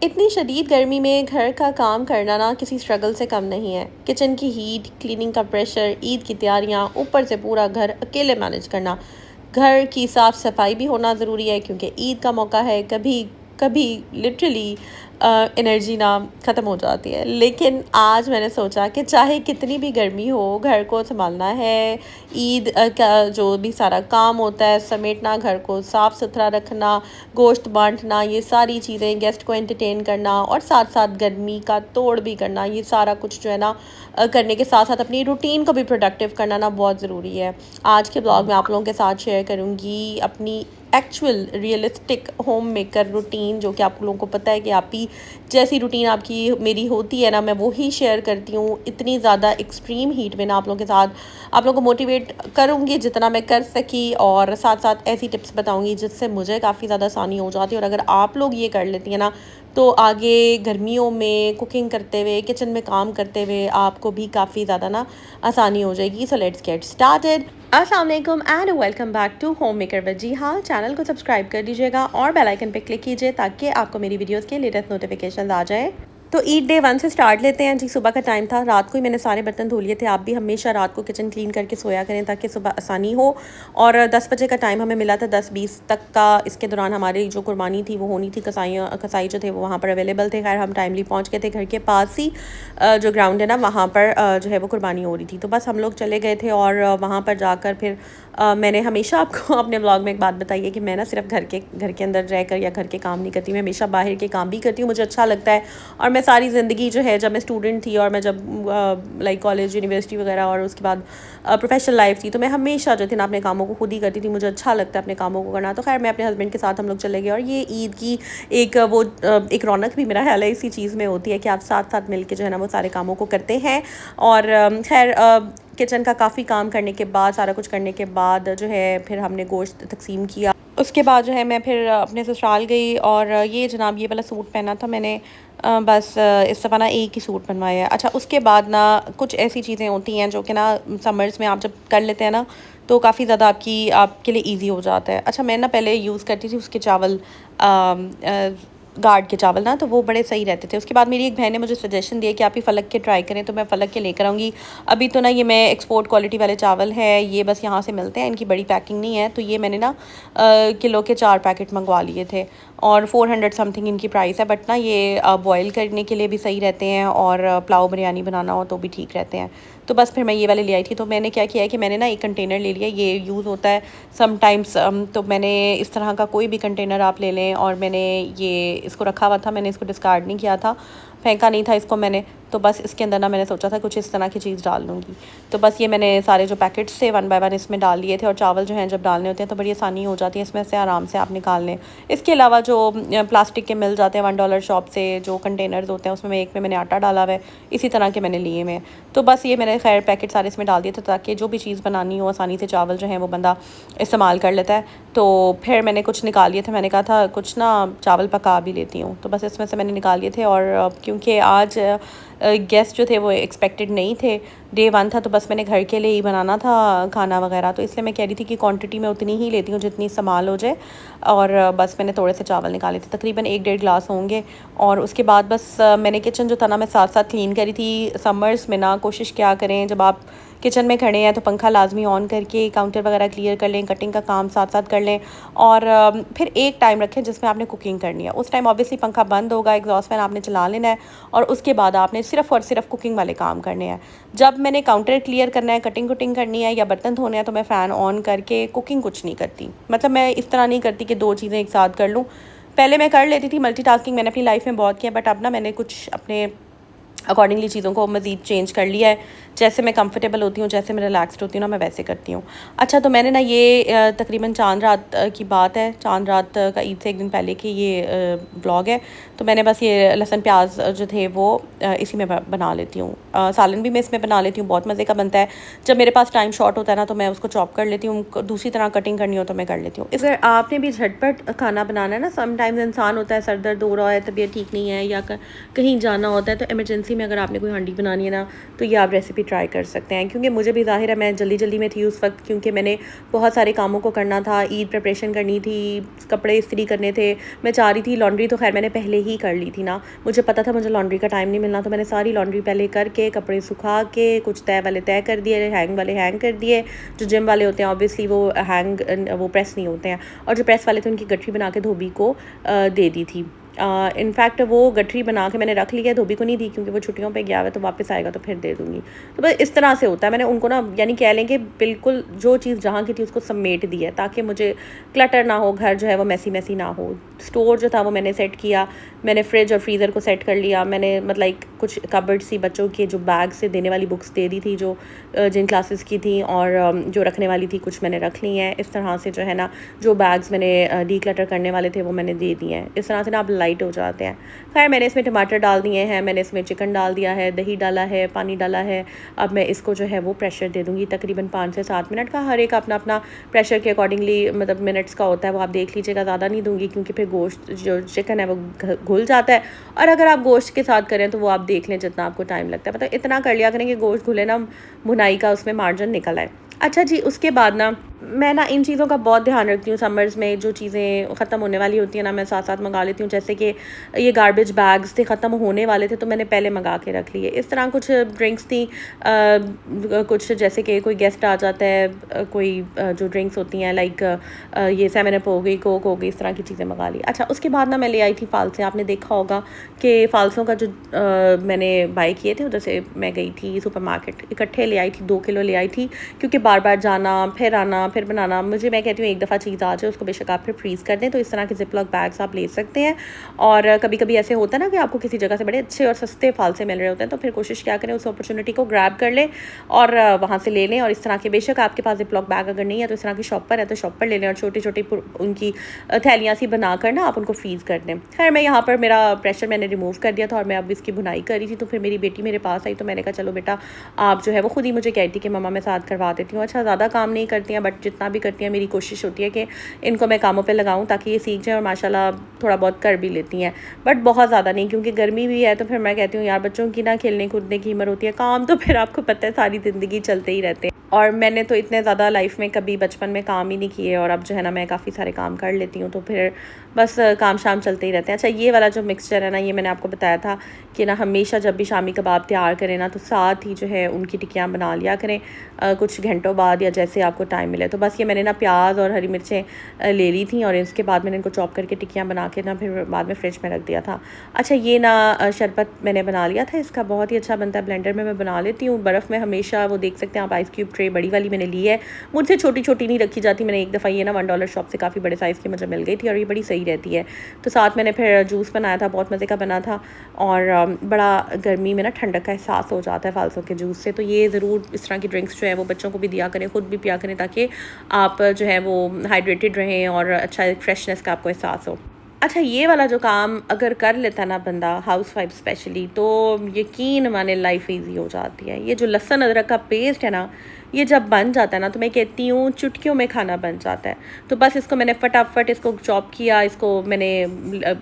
इतनी शदीद गर्मी में घर का काम करना ना किसी स्ट्रगल से कम नहीं है। किचन की हीट, क्लीनिंग का प्रेशर, ईद की तैयारियां, ऊपर से पूरा घर अकेले मैनेज करना। घर की साफ़ सफाई भी होना ज़रूरी है क्योंकि ईद का मौका है। कभी कभी लिटरली एनर्जी ना ख़त्म हो जाती है। लेकिन आज मैंने सोचा कि चाहे कितनी भी गर्मी हो, घर को संभालना है। ईद का जो भी सारा काम होता है, समेटना, घर को साफ़ सुथरा रखना, गोश्त बांटना, ये सारी चीज़ें, गेस्ट को एंटरटेन करना और साथ साथ गर्मी का तोड़ भी करना, ये सारा कुछ जो है ना करने के साथ साथ अपनी रूटीन को भी प्रोडक्टिव करना ना बहुत ज़रूरी है। आज के ब्लॉग में आप लोगों के साथ शेयर करूँगी अपनी actual realistic home maker routine, जो कि आप लोगों को पता है कि आप ही जैसी रूटीन आपकी मेरी होती है ना, मैं वो ही शेयर करती हूँ। इतनी ज़्यादा एक्सट्रीम हीट में ना आप लोगों के साथ आप लोगों को मोटिवेट करूँगी जितना मैं कर सकी, और साथ साथ ऐसी टिप्स बताऊँगी जिससे मुझे काफ़ी ज़्यादा आसानी हो जाती है। और अगर आप लोग ये कर लेती हैं ना, तो आगे गर्मियों में कुकिंग करते हुए, किचन में काम करते हुए आपको भी काफ़ी ज़्यादा ना आसानी हो जाएगी। So let's get started. अस्सलाम वालेकुम and welcome back to home maker with G. हाँ, चैनल को सब्सक्राइब कर दीजिएगा और बेल आइकन पे क्लिक कीजिए ताकि आपको मेरी वीडियोस के लेटेस्ट नोटिफिकेशन आ जाए। तो ईद डे 1 से स्टार्ट लेते हैं जी। सुबह का टाइम था, रात को ही मैंने सारे बर्तन धो लिए थे। आप भी हमेशा रात को किचन क्लीन करके सोया करें ताकि सुबह आसानी हो। और 10 बजे का टाइम हमें मिला था, 10-20 तक का। इसके दौरान हमारी जो कुर्बानी थी वो होनी थी, कसाई जो थे वो वहाँ पर अवेलेबल थे। खैर हम टाइमली पहुँच गए थे। घर के पास ही जो ग्राउंड है ना, वहाँ पर जो है वो कुर्बानी हो रही थी। तो बस हम लोग चले गए थे और वहाँ पर जाकर फिर मैंने हमेशा आपको अपने ब्लॉग में एक बात बताई है कि मैं ना सिर्फ घर के अंदर रहकर या घर के काम नहीं करती, मैं हमेशा बाहर के काम भी करती हूँ। मुझे अच्छा लगता है। और मैं सारी ज़िंदगी जो है, जब मैं स्टूडेंट थी और मैं जब लाइक कॉलेज, यूनिवर्सिटी वगैरह और उसके बाद प्रोफेशनल लाइफ थी, तो मैं हमेशा जो थी ना अपने कामों को खुद ही करती थी। मुझे अच्छा लगता है अपने कामों को करना। तो खैर मैं अपने हस्बैंड के साथ हम लोग चले गए। और ये ईद की एक रौनक भी मेरा ख्याल है इसी चीज़ में होती है कि आप साथ साथ मिल के जो है ना वो सारे कामों को करते हैं। और खैर किचन का काफ़ी काम करने के बाद, सारा कुछ करने के बाद जो है फिर हमने गोश्त तकसीम किया। उसके बाद जो है मैं फिर अपने ससुराल गई और ये जनाब ये वाला सूट पहना था मैंने। बस इस दफ़ा ना एक ही सूट बनवाया है। अच्छा, उसके बाद ना कुछ ऐसी चीज़ें होती हैं जो कि ना समर्स में आप जब कर लेते हैं ना तो काफ़ी ज़्यादा आपके लिए इजी हो जाता है। अच्छा, मैं ना पहले यूज़ करती थी उसके चावल, गार्ड के चावल ना, तो वो बड़े सही रहते थे। उसके बाद मेरी एक बहन ने मुझे सजेशन दिया कि आप ही फ़लक के ट्राई करें, तो मैं फ़लक के लेकर आऊँगी। अभी तो ना ये मैं एक्सपोर्ट क्वालिटी वाले चावल है, ये बस यहाँ से मिलते हैं, इनकी बड़ी पैकिंग नहीं है। तो ये मैंने ना किलो के 4 पैकेट मंगवा लिए थे और 400 समथिंग इनकी प्राइस है। बट ना ये बॉयल करने के लिए भी सही रहते हैं और पुलाव बिरयानी बनाना हो तो भी ठीक रहते हैं। तो बस फिर मैं ये वाले ले आई थी। तो मैंने क्या किया है कि मैंने ना एक कंटेनर ले लिया। ये यूज़ होता है समटाइम्स। तो मैंने इस तरह का कोई भी कंटेनर आप ले लें, और मैंने ये इसको रखा हुआ था, मैंने इसको डिस्कार्ड नहीं किया था, फेंका नहीं था इसको मैंने। तो बस इसके अंदर ना मैंने सोचा था कुछ इस तरह की चीज़ डाल लूँगी। तो बस ये मैंने सारे जो पैकेट्स थे 1 बाय 1 इसमें डाल लिए थे। और चावल जो हैं जब डालने होते हैं तो बड़ी आसानी हो जाती है, इसमें से आराम से आप निकाल लें। इसके अलावा जो प्लास्टिक के मिल जाते हैं $1 शॉप से, जो कंटेनर्स होते हैं उसमें एक में मैंने आटा डाला हुआ है, इसी तरह के मैंने लिए हुए। तो बस ये मैंने खैर पैकेट सारे इसमें डाल दिए थे ताकि जो भी चीज़ बनानी हो आसानी से चावल जो हैं वो बंदा इस्तेमाल कर लेता है। तो फिर मैंने कुछ निकाल लिए थे, मैंने कहा था कुछ ना चावल पका भी लेती हूँ। तो बस इसमें से मैंने निकाल लिए थे। और क्योंकि आज गेस्ट जो थे वो एक्सपेक्टेड नहीं थे, डे 1 था, तो बस मैंने घर के लिए ही बनाना था खाना वगैरह। तो इसलिए मैं कह रही थी कि क्वांटिटी में उतनी ही लेती हूँ जितनी इस्तेमाल हो जाए। और बस मैंने थोड़े से चावल निकाले थे, तकरीबन 1-1.5 गिलास होंगे। और उसके बाद बस मैंने किचन जो था ना मैं साथ साथ क्लीन करी थी। समर्स में ना कोशिश क्या करें, जब आप किचन में खड़े हैं तो पंखा लाजमी ऑन करके काउंटर वगैरह क्लियर कर लें, कटिंग का काम साथ साथ कर लें। और फिर एक टाइम रखें जिसमें आपने कुकिंग करनी है। उस टाइम ऑब्वियसली पंखा बंद होगा, एग्जॉस्ट फैन आपने चला लेना है, और उसके बाद आपने सिर्फ़ और सिर्फ कुकिंग वाले काम करने हैं। जब मैंने काउंटर क्लियर करना है, कटिंग कुटिंग करनी है या बर्तन धोने हैं, तो मैं फ़ैन ऑन करके कुकिंग कुछ नहीं करती। मतलब मैं इस तरह नहीं करती कि 2 चीज़ें एक साथ कर लूँ। पहले मैं कर लेती थी मल्टीटास्किंग, मैंने अपनी लाइफ में बहुत किया, बट अब ना मैंने कुछ अपने अकॉर्डिंगली चीज़ों को मज़ीद चेंज कर लिया है। जैसे मैं कंफर्टेबल होती हूँ, जैसे मैं रिलैक्स्ड होती हूँ ना, मैं वैसे करती हूँ। अच्छा, तो मैंने ना ये तकरीबन चांद रात की बात है, चांद रात का ईद से एक दिन पहले की ये ब्लॉग है। तो मैंने बस ये लहसुन प्याज जो थे वो इसी में बना लेती हूँ। सालन भी मैं इसमें बना लेती हूँ, बहुत मज़े का बनता है। जब मेरे पास टाइम शॉर्ट होता है ना तो मैं उसको चॉप कर लेती हूँ, दूसरी तरह कटिंग करनी हो तो मैं कर लेती हूँ। अगर आपने भी झटपट खाना बनाना है ना, समटाइम्स इंसान होता है सर दर्द हो रहा है, तबीयत ठीक नहीं है या कहीं जाना होता है, तो इमरजेंसी में अगर आपने कोई हांडी बनानी है ना तो ये आप रेसिपी ट्राई कर सकते हैं, क्योंकि मुझे भी ज़ाहिर है मैं जल्दी में थी उस वक्त, क्योंकि मैंने बहुत सारे कामों को करना था, ईद प्रिपरेशन करनी थी, कपड़े इस्त्री करने थे, मैं चाह रही थी लॉन्ड्री तो खैर मैंने पहले ही कर ली थी ना, मुझे पता था मुझे लॉन्ड्री का टाइम नहीं मिलना, तो मैंने सारी लॉन्ड्री पहले करके कपड़े सुखा के कुछ तय वाले तय कर दिए, हैंग वाले हैंग कर दिए। जो जिम वाले होते हैं ऑब्वियसली वो प्रेस नहीं होते हैं, और जो प्रेस वाले थे उनकी गठरी बना के धोबी को दे दी थी। इनफैक्ट वो गठरी बना के मैंने रख लिया, धोबी को नहीं दी क्योंकि वो छुट्टियों पे गया हुआ है, तो वापस आएगा तो फिर दे दूँगी। तो बस इस तरह से होता है, मैंने उनको ना यानी कह लें कि बिल्कुल जो चीज़ जहाँ की थी उसको समेट दी है, ताकि मुझे क्लटर ना हो, घर जो है वो मैसी ना हो। स्टोर जो था वो मैंने सेट किया, मैंने फ्रिज और फ्रीज़र को सेट कर लिया, मैंने मतलब कुछ कबर्ड सी बच्चों के जो बैग से देने वाली बुक्स दे दी थी जो जिन क्लासेस की थी, और जो रखने वाली थी कुछ मैंने रख ली हैं। इस तरह से जो है ना जो बैग्स मैंने डीक्लटर करने वाले थे वो मैंने दे दिए हैं। इस तरह से ना आप लाइट हो जाते हैं। खैर मैंने इसमें टमाटर डाल दिए हैं, मैंने इसमें चिकन डाल दिया है, दही डाला है, पानी डाला है। अब मैं इसको जो है वो प्रेशर दे दूँगी तकरीबन 5 से 7 मिनट का। हर एक अपना अपना प्रेशर के अकॉर्डिंगली मतलब मिनट्स का होता है, वो आप देख लीजिएगा। ज़्यादा नहीं दूँगी क्योंकि फिर गोश्त जो चिकन है वो घुल जाता है, और अगर आप गोश्त के साथ करें तो वो आप देख लें जितना आपको टाइम लगता है, मतलब इतना कर लिया करें कि गोश्त घुले ना, भुनाई का उसमें मार्जिन निकल आए। अच्छा जी, उसके बाद ना मैं ना इन चीज़ों का बहुत ध्यान रखती हूँ। समर्स में जो चीज़ें ख़त्म होने वाली होती हैं ना, मैं साथ साथ मंगा लेती हूँ। जैसे कि ये गार्बेज बैग्स थे, ख़त्म होने वाले थे तो मैंने पहले मंगा के रख लिए। इस तरह कुछ ड्रिंक्स थी, कुछ जैसे कि कोई गेस्ट आ जाता है, कोई जो ड्रिंक्स होती हैं लाइक ये 7 अप हो गई, कोक हो गई, इस तरह की चीज़ें मंगा ली। अच्छा, उसके बाद ना मैं ले आई थी फालसे। आपने देखा होगा कि फ़ालसों का जो मैंने बाई किए थे, उधर से मैं गई थी सुपरमार्केट, इकट्ठे ले आई थी, 2 किलो ले आई थी, क्योंकि बार बार जाना फिर आना फिर बनाना, मैं कहती हूँ एक दफ़ा चीज़ आ जाए उसको बेशक आप फिर फ्रीज़ कर दें। तो इस तरह के ज़िप-लॉक बैग्स आप ले सकते हैं। और कभी कभी ऐसे होता है ना कि आपको किसी जगह से बड़े अच्छे और सस्ते फालसे मिल रहे होते हैं, तो फिर कोशिश क्या करें उस अपॉर्चुनिटी को ग्रैब कर लें और वहाँ से ले लें। और इस तरह के बेशक आपके पास ज़िप-लॉक बैग अगर नहीं है तो इस तरह की शॉप पर है तो शॉप पर ले लें, और छोटी छोटी उनकी थैलियाँ सी बना कर ना आप उनको फ्रीज़ कर दें। खैर मैं यहाँ पर मेरा प्रेशर मैंने रिमूव कर दिया था और मैं अब इसकी बुनाई कर रही थी, तो फिर मेरी बेटी मेरे पास आई, तो मैंने कहा चलो बेटा आप जो है वो खुद ही मुझे कहती कि मम्मा मैं साथ करवा देती हूँ। अच्छा, ज़्यादा काम नहीं करती हैं बट जितना भी करती हैं मेरी कोशिश होती है कि इनको मैं कामों पे लगाऊं ताकि ये सीख जाएं, और माशाल्लाह थोड़ा बहुत कर भी लेती हैं, बट बहुत ज़्यादा नहीं, क्योंकि गर्मी भी है। तो फिर मैं कहती हूँ यार बच्चों की ना खेलने कूदने की उम्र होती है, काम तो फिर आपको पता है सारी ज़िंदगी चलते ही रहते हैं। और मैंने तो इतने ज़्यादा लाइफ में कभी बचपन में काम ही नहीं किए, और अब जो है ना मैं काफ़ी सारे काम कर लेती हूँ, तो फिर बस काम शाम चलते ही रहते हैं। अच्छा, ये वाला जो मिक्सचर है ना, ये मैंने आपको बताया था कि ना हमेशा जब भी शामी कबाब तैयार करें ना तो साथ ही जो है उनकी टिक्कियाँ बना लिया करें कुछ घंटों बाद या जैसे आपको टाइम मिले। तो बस ये मैंने ना प्याज और हरी मिर्चें ले ली थी, और इसके बाद मैंने इनको चॉप करके टिक्कियाँ बना के ना फिर बाद में फ्रिज में रख दिया था। अच्छा, ये ना शरबत मैंने बना लिया था, इसका बहुत ही अच्छा बनता है, ब्लेंडर में मैं बना लेती हूँ। बर्फ़ में हमेशा वो देख सकते हैं आप, आइस क्यूब ट्रे बड़ी वाली मैंने ली है, मुझसे छोटी छोटी नहीं रखी जाती। मैंने एक दफ़ा ये ना $1 शॉप से काफ़ी बड़े साइज़ की मुझे मिल गई थी, और ये बड़ी सही रहती है। तो साथ मैंने फिर जूस बनाया था, बहुत मज़े का बना था, और बड़ा गर्मी में ना ठंडक का एहसास हो जाता है फ़ालसों के जूस से। तो ये ज़रूर इस तरह की ड्रिंक्स जो है वो बच्चों को भी दिया करें, ख़ुद भी पिया करें, ताकि आप जो है वो हाइड्रेटेड रहें और अच्छा फ्रेशनेस का आपको एहसास हो। अच्छा, ये वाला जो काम अगर कर लेता है ना बंदा, हाउसवाइफ स्पेशली, तो यकीन माने लाइफ इजी हो जाती है। ये जो लहसुन अदरक का पेस्ट है ना, ये जब बन जाता है ना तो मैं कहती हूँ चुटकियों में खाना बन जाता है। तो बस इसको मैंने फटाफट इसको चॉप किया, इसको मैंने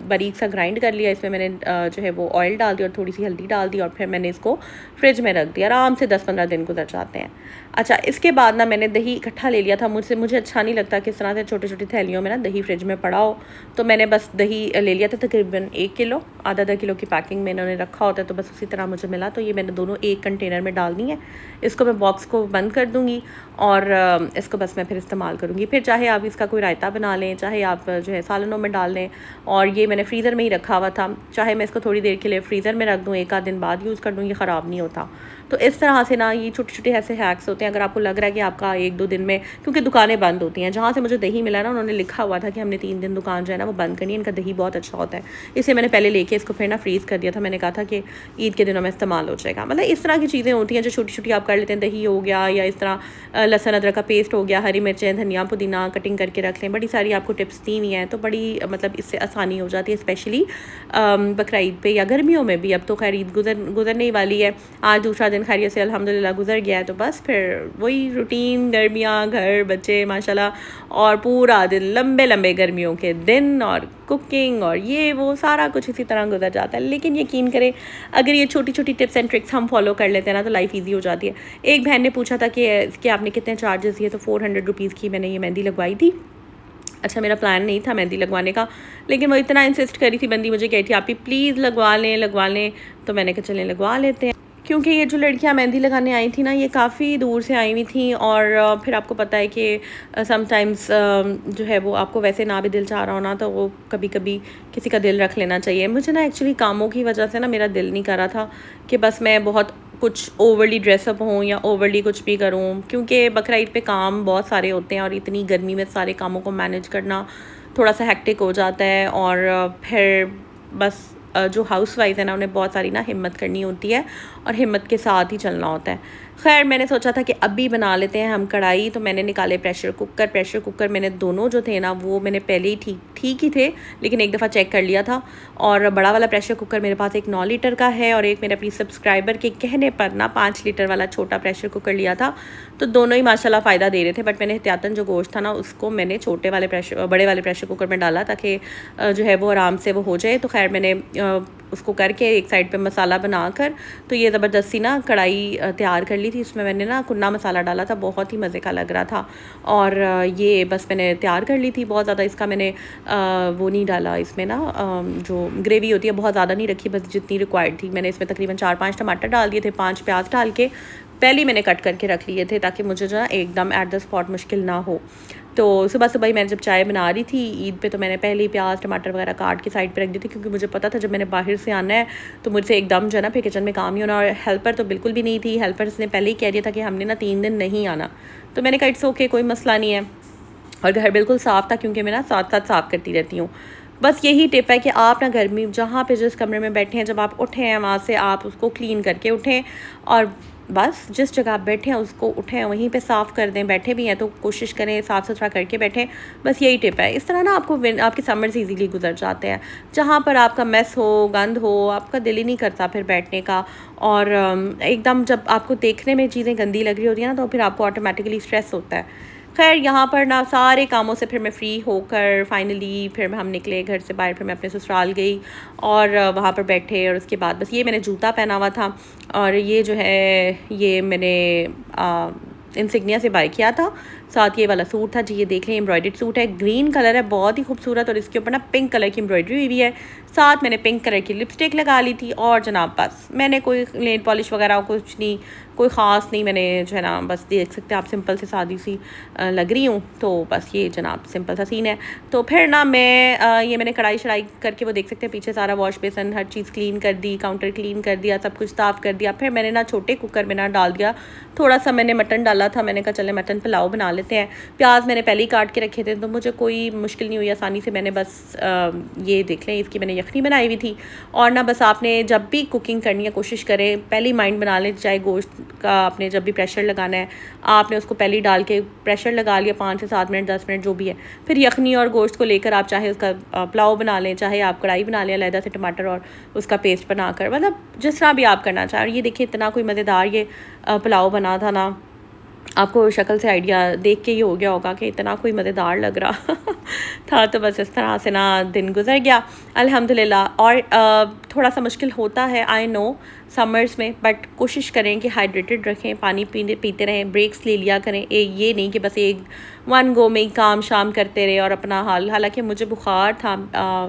बारीक सा ग्राइंड कर लिया, इसमें मैंने जो है वो ऑयल डाल दिया और थोड़ी सी हल्दी डाल दी, और फिर मैंने इसको फ्रिज में रख दिया। आराम से 10-15 दिन गुजर जाते हैं। अच्छा, इसके बाद ना मैंने दही इकट्ठा ले लिया था। मुझे अच्छा नहीं लगता कि इस तरह से छोटी छोटी थैलियों में ना दही फ्रिज में पड़ा हो, तो मैंने बस दही ले लिया था तकरीबन 1 किलो, आधा किलो की पैकिंग में इन्होंने रखा होता है, तो बस उसी तरह मुझे मिला। तो ये मैंने दोनों एक कंटेनर में डालनी है। इसको मैं बॉक्स को बंद कर दूँगी और इसको बस मैं फिर इस्तेमाल करूँगी। फिर चाहे आप इसका कोई रायता बना लें, चाहे आप जो है सालनों में डाल लें, और ये मैंने फ्रीज़र में ही रखा हुआ था, चाहे मैं इसको थोड़ी देर के लिए फ्रीज़र में रख दूँ, 1 आध दिन बाद यूज़ कर दूँ, ये ख़राब नहीं होता। तो इस तरह से ना ये छोटे छोटे ऐसे हैक्स होते हैं। अगर आपको लग रहा है कि आपका 1-2 दिन में, क्योंकि दुकानें बंद होती हैं, जहाँ से मुझे दही मिला ना उन्होंने लिखा हुआ था कि हमने 3 दिन दुकान जो है ना वो बंद करनी है, इनका दही बहुत अच्छा होता है। इसे मैंने पहले लेके इसको फिर ना फ्रीज़ कर दिया था, मैंने कहा था कि ईद के दिनों में इस्तेमाल हो जाएगा। मतलब इस तरह की चीज़ें होती हैं जो छोटी छोटी आप कर लेते हैं। दही हो गया, या इस तरह लहसुन अदरक का पेस्ट हो गया, हरी मिर्चें, धनिया, पुदीना कटिंग करके रख लें। बड़ी सारी आपको टिप्स दी हुई हैं, तो बड़ी मतलब इससे आसानी हो जाती है, स्पेशली बकरा ईद पे या गर्मियों में भी। अब तो खैर ईद गुजरने वाली है, आज दूसरा दिन खैरियत से अल्हम्दुलिल्लाह गुजर गया है, तो बस फिर वही रूटीन, गर्मियाँ, घर, बच्चे, माशाल्लाह, और पूरा दिन लंबे लंबे गर्मियों के दिन और कुकिंग और ये वो सारा कुछ इसी तरह गुजर जाता है। लेकिन यकीन करें, अगर ये छोटी छोटी टिप्स एंड ट्रिक्स हम फॉलो कर लेते हैं ना तो लाइफ ईजी हो जाती है। एक बहन ने पूछा था कि आपने कितने चार्जेस दिए, तो 400 रुपीज़ की मैंने ये मेहंदी लगवाई थी। अच्छा, मेरा प्लान नहीं था मेहंदी लगवाने का, लेकिन वो इतना इंसिस्ट करी थी बंदी, मुझे कही थी आप ही प्लीज़ लगवा लें, तो मैंने कहा चलें लगवा लेते हैं। क्योंकि ये जो लड़कियां मेहंदी लगाने आई थी ना, ये काफ़ी दूर से आई हुई थी और फिर आपको पता है कि समटाइम्स जो है वो आपको वैसे ना भी दिल चाह रहा हो ना, तो वो कभी कभी किसी का दिल रख लेना चाहिए। मुझे ना एक्चुअली कामों की वजह से ना मेरा दिल नहीं कर रहा था कि बस मैं बहुत कुछ ओवरली ड्रेसअप हूँ या ओवरली कुछ भी करूँ, क्योंकि बकरा ईद पे काम बहुत सारे होते हैं और इतनी गर्मी में सारे कामों को मैनेज करना थोड़ा सा हेक्टिक हो जाता है। और फिर बस जो हाउस वाइफ है ना, उन्हें बहुत सारी ना हिम्मत करनी होती है और हिम्मत के साथ ही चलना होता है। खैर, मैंने सोचा था कि अभी बना लेते हैं हम कढ़ाई, तो मैंने निकाले प्रेशर कुकर मैंने दोनों जो थे ना वो मैंने पहले ही ठीक ही थे, लेकिन एक दफ़ा चेक कर लिया था। और बड़ा वाला प्रेशर कुकर मेरे पास एक 9 लीटर का है और एक मैंने अपनी सब्सक्राइबर के कहने पर ना 5 लीटर वाला छोटा प्रेशर कुकर लिया था। तो दोनों ही माशाल्लाह फ़ायदा दे रहे थे, बट मैंने एहतियातन जो गोश्त था ना उसको मैंने बड़े वाले प्रेशर कुकर में डाला ताकि जो है वो आराम से वो हो जाए। तो खैर मैंने उसको करके एक साइड पे मसाला बनाकर तो ये ज़बरदस्ती ना कढ़ाई तैयार कर ली थी। इसमें मैंने ना कुन्ना मसाला डाला था, बहुत ही मज़े का लग रहा था। और ये बस मैंने तैयार कर ली थी। बहुत ज़्यादा इसका मैंने वो नहीं डाला, इसमें ना जो ग्रेवी होती है बहुत ज़्यादा नहीं रखी, बस जितनी रिक्वायर्ड थी। मैंने इसमें तकरीबन 4-5 टमाटर डाल दिए थे, 5 प्याज डाल के पहले ही मैंने कट करके रख लिए थे ताकि मुझे जो है एकदम एट द स्पॉट मुश्किल ना हो। तो सुबह सुबह ही मैंने जब चाय बना रही थी ईद पे, तो मैंने पहले ही प्याज टमाटर वगैरह काट के साइड पे रख दी थी, क्योंकि मुझे पता था जब मैंने बाहर से आना है तो मुझसे एकदम जो है ना फिर किचन में काम ही होना। और हेल्पर तो बिल्कुल भी नहीं थी, हेल्पर्स ने पहले ही कह दिया था कि हमने ना 3 दिन नहीं आना। तो मैंने कहा इट्स ओके, कोई मसला नहीं है। और घर बिल्कुल साफ़ था, क्योंकि मैं ना साथ साथ साफ़ करती रहती हूँ। बस यही टिप है कि आप ना घर में जहाँ पे जिस कमरे में बैठे हैं, जब आप उठें हैं वहाँ से आप उसको क्लीन करके उठें, और बस जिस जगह आप बैठे हैं उसको उठें वहीं पे साफ़ कर दें। बैठे भी हैं तो कोशिश करें साफ़ सुथरा करके बैठें। बस यही टिप है। इस तरह ना आपके समर से इजीली गुजर जाते हैं। जहाँ पर आपका मेस हो, गंद हो, आपका दिल ही नहीं करता फिर बैठने का। और एकदम जब आपको देखने में चीज़ें गंदी लग रही होती हैं ना, तो फिर आपको ऑटोमेटिकली स्ट्रेस होता है। खैर, यहाँ पर ना सारे कामों से फिर मैं फ्री होकर फाइनली फिर हम निकले घर से बाहर। फिर मैं अपने ससुराल गई और वहाँ पर बैठे, और उसके बाद बस ये मैंने जूता पहना हुआ था और ये जो है ये मैंने इंसिग्निया से बाय किया था। साथ ये वाला सूट था जी, ये देख लें एम्ब्रॉयडर्ड सूट है, ग्रीन कलर है, बहुत ही खूबसूरत, और इसके ऊपर ना पिंक कलर की एम्ब्रॉयडरी हुई है। साथ मैंने पिंक कलर की लिपस्टिक लगा ली थी। और जनाब बस मैंने कोई नेल पॉलिश वगैरह कुछ नहीं, कोई ख़ास नहीं, मैंने जो है ना बस देख सकते हैं आप सिंपल से सादी सी लग रही हूँ। तो बस ये जनाब सिंपल सा सीन है। तो फिर ना मैं ये मैंने कढ़ाई शढ़ाई करके वो देख सकते हैं पीछे सारा वॉश बेसन हर चीज़ क्लीन कर दी, काउंटर क्लीन कर दिया, सब कुछ साफ़ कर दिया। फिर मैंने ना छोटे कुकर में ना डाल दिया, थोड़ा सा मैंने मटन डाला था। मैंने कहा चले मटन पुलाव बना लेते हैं। प्याज मैंने पहले ही काट के रखे थे, तो मुझे कोई मुश्किल नहीं हुई, आसानी से मैंने बस ये देख लें इसकी मैंने यखनी बनाई हुई थी। और ना बस आपने जब भी कुकिंग करनी है कोशिश करें पहले ही माइंड बना लें, चाहे गोश्त का आपने जब भी प्रेशर लगाना है आपने उसको पहले ही डाल के प्रेशर लगा लिया 5 से 7 मिनट 10 मिनट जो भी है। फिर यखनी और गोश्त को लेकर आप चाहे उसका पुलाव बना लें, चाहे आप कढ़ाई बना लें अलहदा से टमाटर और उसका पेस्ट बनाकर, मतलब जिस तरह भी आप करना चाहें। और ये देखिए इतना कोई मज़ेदार ये पुलाव बना था ना, आपको शक्ल से आइडिया देख के ही हो गया होगा कि इतना कोई मज़ेदार लग रहा था। तो बस इस तरह से ना दिन गुजर गया अल्हम्दुलिल्लाह। और थोड़ा सा मुश्किल होता है आई नो समर्स में, बट कोशिश करें कि हाइड्रेटेड रखें, पानी पीते रहें, ब्रेक्स ले लिया करें। ये नहीं कि बस एक वन गो में ही काम शाम करते रहे और अपना हालांकि मुझे बुखार था,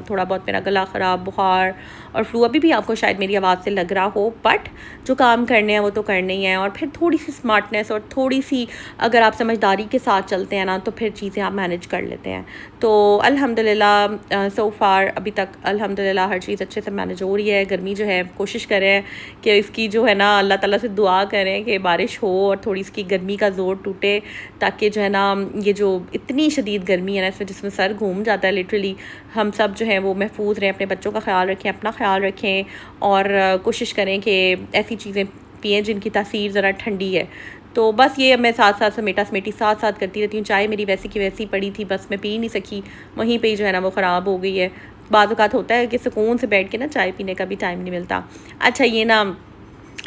थोड़ा बहुत मेरा गला ख़राब, बुखार और फ्लू अभी भी आपको शायद मेरी आवाज़ से लग रहा हो, बट जो काम करने हैं वो तो करने ही हैं। और फिर थोड़ी सी स्मार्टनेस और थोड़ी सी अगर आप समझदारी के साथ चलते हैं ना तो फिर चीज़ें आप मैनेज कर लेते हैं। तो अल्हम्दुलिल्लाह सो फार अभी तक अल्हम्दुलिल्लाह हर चीज़ अच्छे से मैनेज हो रही है। गर्मी जो है कोशिश करें कि इसकी जो है ना अल्लाह ताला से दुआ करें कि बारिश हो और थोड़ी इसकी गर्मी का ज़ोर टूटे, ताकि जो है ना ये जो इतनी शदीद गर्मी है ना इसमें जिसमें सर घूम जाता है लिटरली, हम सब जो है वो महफूज रहें, अपने बच्चों का ख्याल रखें, अपना ख्याल रखें और कोशिश करें कि ऐसी चीज़ें पिएँ जिनकी तासीर ज़रा ठंडी है। तो बस ये मैं साथ साथ समेटा समेटी साथ साथ करती रहती हूँ। चाय मेरी वैसी की वैसी पड़ी थी, बस मैं पी नहीं सकी, वहीं पे ही जो है ना वो ख़राब हो गई है। बाद औक़ात होता है कि सुकून से बैठ के ना चाय पीने का भी टाइम नहीं मिलता। अच्छा ये ना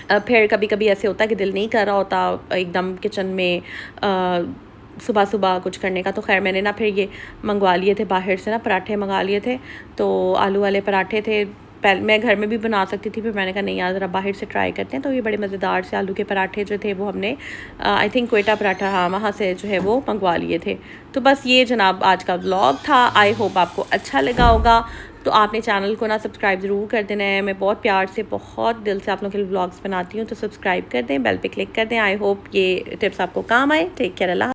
फिर कभी कभी ऐसे होता है कि दिल नहीं कर रहा होता एकदम किचन में सुबह सुबह कुछ करने का। तो खैर मैंने ना फिर ये मंगवा लिए थे बाहर से ना, पराठे मंगा लिए थे। तो आलू वाले पराठे थे, पहले मैं घर में भी बना सकती थी, फिर मैंने कहा नहीं यार ज़रा बाहर से ट्राई करते हैं। तो ये बड़े मज़ेदार से आलू के पराठे जो थे वो हमने आई थिंक कोयटा पराठा, हाँ वहाँ से जो है वो मंगवा लिए थे। तो बस ये जनाब आज का व्लॉग था। आई होप आपको अच्छा लगा होगा। तो आपने चैनल को ना सब्सक्राइब ज़रूर कर देना है। मैं बहुत प्यार से, बहुत दिल से आप लोगों के लिए व्लॉग्स बनाती हूँ, तो सब्सक्राइब कर दें, बेल पे क्लिक कर दें। आई होप ये टिप्स आपको काम आए। टेक केयर, अल्लाह।